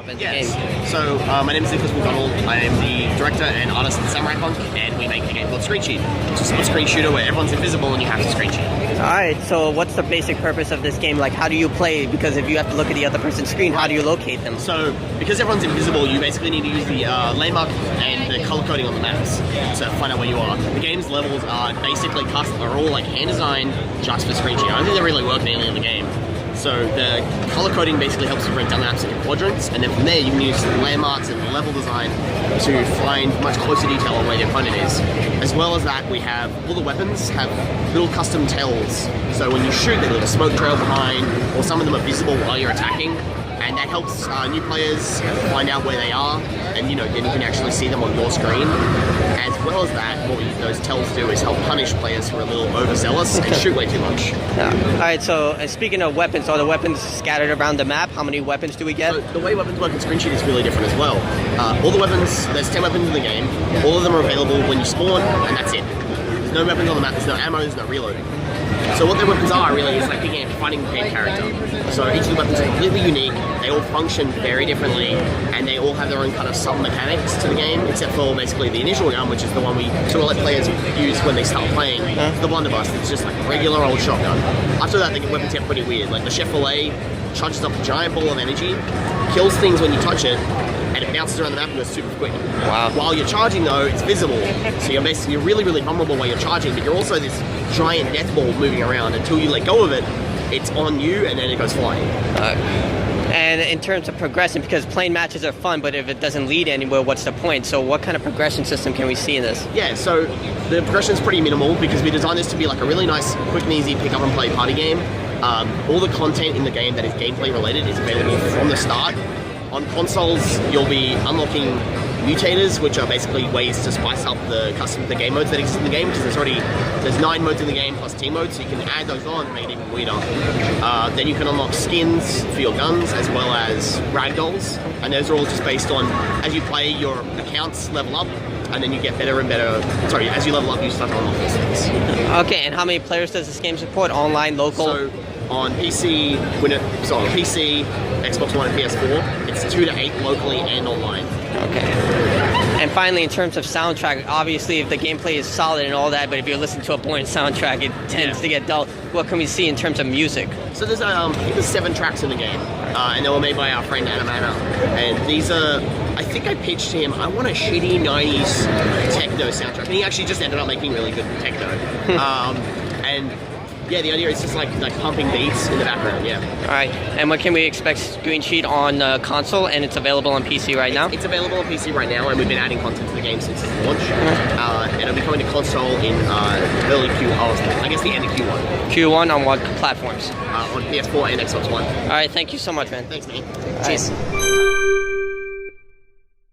shop in the game. So my name is McDonnell. I am the director and artist of Samurai Punk, and we make a game called Screen Cheat. It's a split screen shooter where everyone's invisible and you have to screen cheat. Alright, so what's the basic purpose of this game? Like, how do you play? Because if you have to look at the other person's screen, how do you locate them? So, because everyone's invisible, you basically need to use the landmark and the color coding on the maps to find out where you are. The game's levels are basically are all like hand designed just for screen cheat. I don't think they really work in any other game. So the color coding basically helps you break down the maps into quadrants, and then from there you can use the landmarks and the level design to find much closer detail on where your opponent is. As well as that, we have all the weapons have little custom tells. So when you shoot, they leave a smoke trail behind, or some of them are visible while you're attacking, and that helps new players find out where they are, and then you can actually see them on your screen. As well as that, what those tells do is help punish players who are a little overzealous and shoot way too much. Alright, so speaking of weapons, are the weapons scattered around the map? How many weapons do we get? So the way weapons work in Screen Cheat is really different as well. All the weapons, there's 10 weapons in the game, all of them are available when you spawn, and that's it. There's no weapons on the map, there's no ammo, there's no reloading. So what their weapons are really is like picking and fighting the game character. So each of the weapons are completely unique, they all function very differently, and they all have their own kind of sub-mechanics to the game, except for basically the initial gun, which is the one we sort of let players use when they start playing, the blunderbuss. It's just like a regular old shotgun. After that, the weapons get pretty weird. Like the Chevrolet charges up a giant ball of energy, kills things when you touch it, and it bounces around the map and goes super quick. Wow. While you're charging though, it's visible. So you're really, really vulnerable while you're charging, but you're also this giant death ball moving around. Until you let go of it, it's on you and then it goes flying. And in terms of progression, because playing matches are fun, but if it doesn't lead anywhere, what's the point? So what kind of progression system can we see in this? Yeah, so the progression is pretty minimal because we designed this to be like a really nice, quick and easy pick up and play party game. All the content in the game that is gameplay related is available from the start. On consoles, you'll be unlocking mutators, which are basically ways to spice up the game modes that exist in the game, because there's 9 modes in the game plus team modes, so you can add those on to make it even weirder. Then you can unlock skins for your guns as well as ragdolls, and those are all just based on as you play, your accounts level up, and then you get better and better. Sorry, as you level up, you start to unlock those things. Okay, and how many players does this game support? Online, local? So on PC, Xbox One, and PS4, it's 2 to 8 locally and online. Okay. And finally, in terms of soundtrack, obviously if the gameplay is solid and all that, but if you're listening to a boring soundtrack, it tends to get dull. What can we see in terms of music? So there's I think there's 7 tracks in the game, and they were made by our friend Anamana. And these are, I think I pitched to him, I want a shitty 90s techno soundtrack. And he actually just ended up making really good techno. And yeah, the idea is just like pumping beats in the background, yeah. Alright, and when can we expect Screen Cheat on console, and it's available on PC right now? It's available on PC right now, and we've been adding content to the game since its launch. And it'll be coming to console in early I guess the end of Q1. Q1 on what platforms? On PS4 and Xbox One. Alright, thank you so much, man. Thanks, man. Cheers.